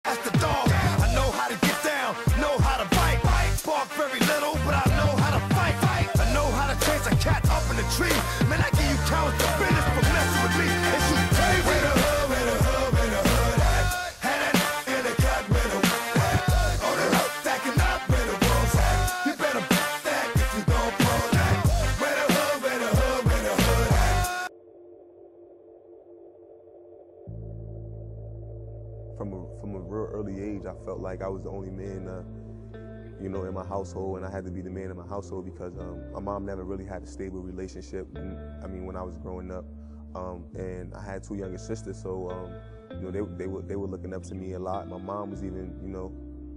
That's the dog. I know how to get down, know how to bite. Spark very little, but I know how to fight. I know how to chase a cat up in the tree. Man, I give you counts to business for messing with me. It's you crazy. Where the hood, where the hood, where the hood at? Had that in the cut with a on the hook, stacking up with a wolf at. You better that if you don't pull that. Where the hood, where the hood, where the hood at? From a real early age, I felt like I was the only man, you know, in my household, and I had to be the man in my household because my mom never really had a stable relationship. I mean, when I was growing up, and I had two younger sisters, so you know, they were looking up to me a lot. My mom was even, you know,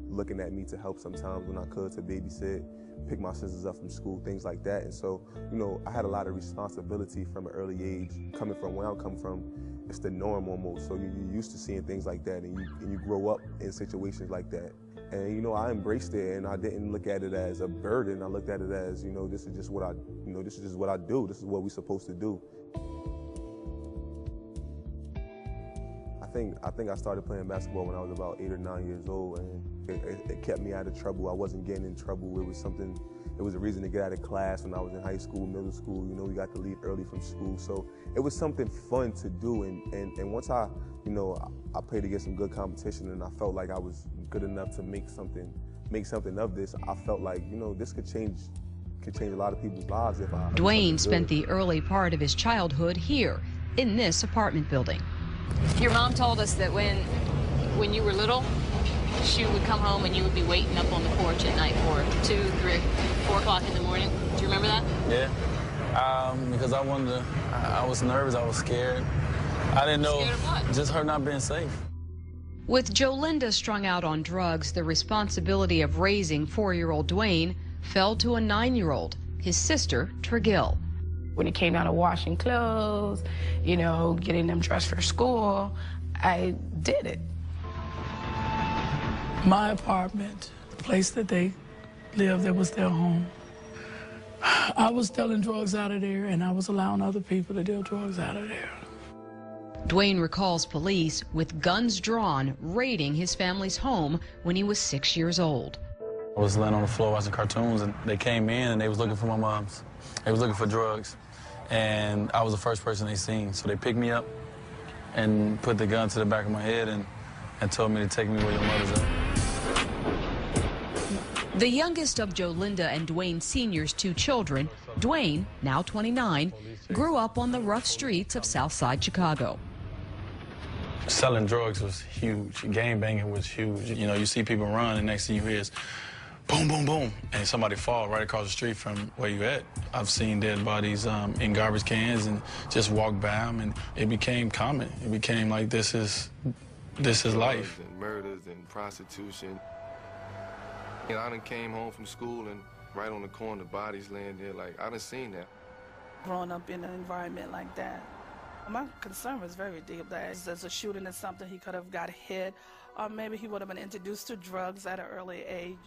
looking at me to help sometimes when I could, to babysit, pick my sisters up from school, things like that. And so, you know, I had a lot of responsibility from an early age. Coming from where I come from, it's the norm almost. So you're used to seeing things like that, and you grow up in situations like that. And you know, I embraced it, and I didn't look at it as a burden. I looked at it as, you know, this is just what I do. This is what we're supposed to do. I think I started playing basketball when I was about 8 or 9 years old, and it kept me out of trouble. I wasn't getting in trouble. It was a reason to get out of class when I was in high school, middle school. You know, we got to leave early from school. So it was something fun to do. And once I played against some good competition, and I felt like I was good enough to make something of this, I felt like, you know, this could change a lot of people's lives if I... Dwayne spent the early part of his childhood here in this apartment building. Your mom told us that when you were little, she would come home and you would be waiting up on the porch at night for 2, 3, 4 o'clock in the morning. Do you remember that? Yeah, because I was nervous, I was scared. I didn't know, scared of what? Just her not being safe. With Jolinda strung out on drugs, the responsibility of raising 4-year-old Dwayne fell to a 9-year-old, his sister, Tregill. When it came down to washing clothes, you know, getting them dressed for school, I did it. My apartment, the place that they lived, that was their home. I was dealing drugs out of there, and I was allowing other people to deal drugs out of there. Dwayne recalls police with guns drawn raiding his family's home when he was 6 years old. I was laying on the floor watching cartoons, and they came in and they was looking for my mom's. They was looking for drugs, and I was the first person they seen. So they picked me up and put the gun to the back of my head and told me to take me where your mother's at. The youngest of Jolinda and Dwayne Sr.'s 2 children, Dwayne, now 29, grew up on the rough streets of Southside Chicago. Selling drugs was huge. Gang banging was huge. You know, you see people run, and next thing you hear is boom, boom, boom, and somebody fall right across the street from where you at. I've seen dead bodies in garbage cans and just walk by them, and it became common. It became like this is life. And murders and prostitution. And I done came home from school, and right on the corner, bodies laying there. Like, I done seen that. Growing up in an environment like that, my concern was very deep. That there's a shooting or something, he could have got hit, or maybe he would have been introduced to drugs at an early age.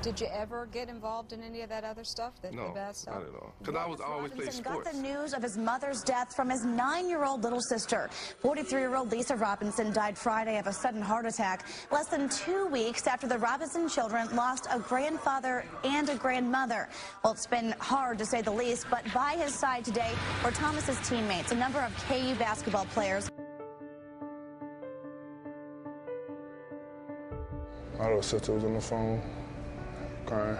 Did you ever get involved in any of that other stuff? No, the bad stuff? Not at all. Because I was always playing sports. Got the news of his mother's death from his 9-year-old little sister. 43-year-old Lisa Robinson died Friday of a sudden heart attack, less than 2 weeks after the Robinson children lost a grandfather and a grandmother. Well, it's been hard to say the least, but by his side today were Thomas's teammates, a number of KU basketball players. My little sister was on the phone crying.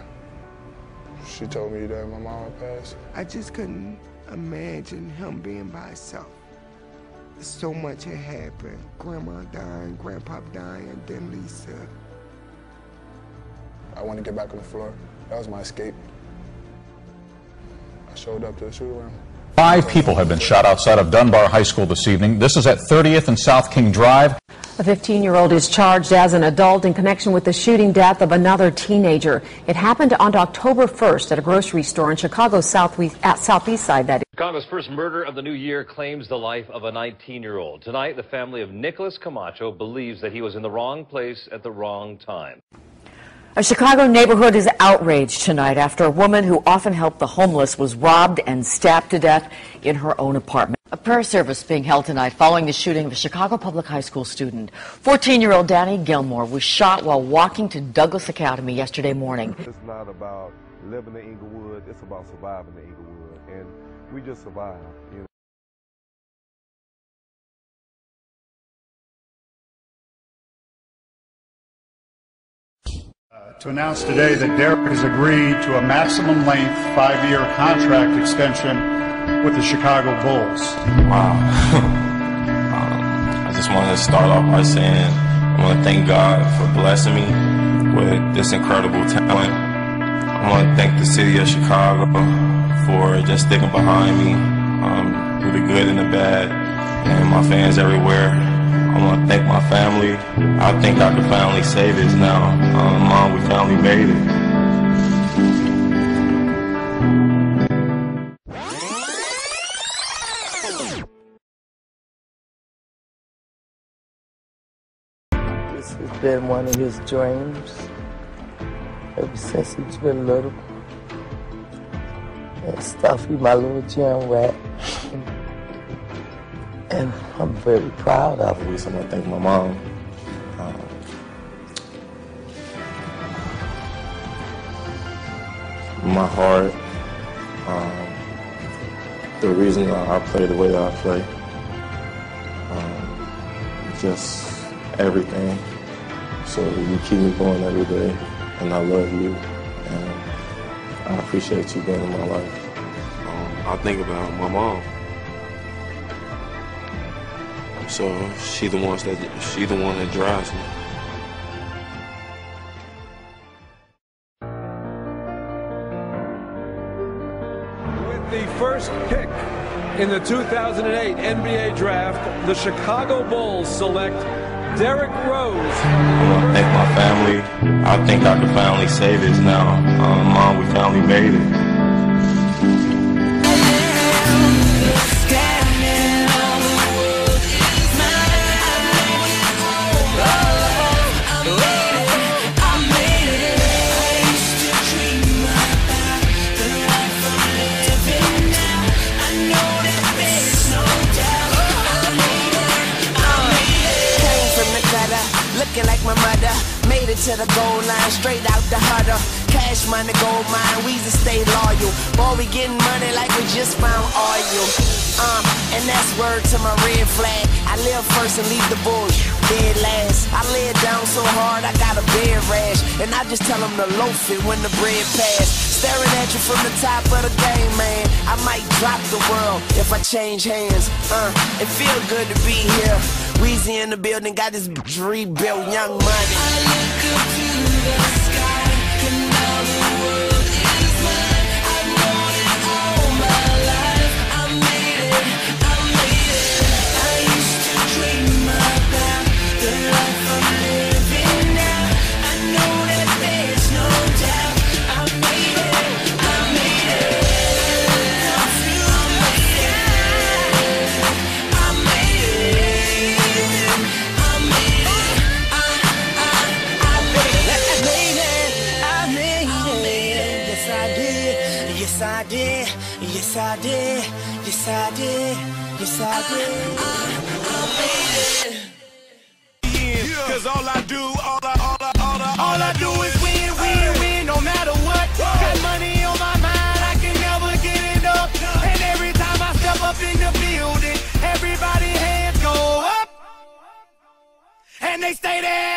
She told me that my mom had passed. I just couldn't imagine him being by himself. So much had happened. Grandma dying, Grandpa dying, and then Lisa. I wanted to get back on the floor. That was my escape. I showed up to the shooting range. 5 people have been shot outside of Dunbar High School this evening. This is at 30th and South King Drive. A 15-year-old is charged as an adult in connection with the shooting death of another teenager. It happened on October 1st at a grocery store in Chicago's southeast side. That is. Chicago's first murder of the new year claims the life of a 19-year-old. Tonight, the family of Nicholas Camacho believes that he was in the wrong place at the wrong time. A Chicago neighborhood is outraged tonight after a woman who often helped the homeless was robbed and stabbed to death in her own apartment. A prayer service being held tonight following the shooting of a Chicago Public High School student. 14-year-old Danny Gilmore was shot while walking to Douglas Academy yesterday morning. It's not about living in Inglewood, it's about surviving in Inglewood, and we just survived, you know. To announce today that Derek has agreed to a maximum length 5-year contract extension with the Chicago Bulls. Wow. I just wanted to start off by saying I want to thank God for blessing me with this incredible talent. I want to thank the city of Chicago for just sticking behind me through the good and the bad, and my fans everywhere. I want to thank my family. I think I can finally say this now. Mom, we finally made it. This has been one of his dreams ever since he's been little. And Stuffy, my little gym rat. And I'm very proud of him. I want to thank my mom. My heart. The reason I play the way that I play. Just everything. So you keep me going every day. And I love you. And I appreciate you being in my life. I think about my mom. So she the one that drives me. With the first pick in the 2008 NBA Draft, the Chicago Bulls select Derrick Rose. I want to thank my family. I think I can finally say this now. Mom, we finally made it. Like my mother, made it to the goal line, straight out the huddle. Cash money, gold mine, Weezy stay loyal. Boy, we getting money like we just found oil. And that's word to my red flag. I live first and leave the bull dead last. I lay it down so hard I got a bed rash, and I just tell them to loaf it when the bread pass. Staring at you from the top of the game, man. I might drop the world if I change hands. It feel good to be here. Weezy in the building, got this rebuilt Young Money. I look up to the sky, and now the world is mine. I want it all my life. I made it, I made it. I used to dream about the life I'm living now. I know that there's no doubt. I made it, I made it. Yes, I did. Yes, I did. Yes, I did. I made it. Yeah. Cause all I do is win, win, win, no matter what. Got money on my mind, I can never get enough. And every time I step up in the building, everybody hands go up. And they stay there.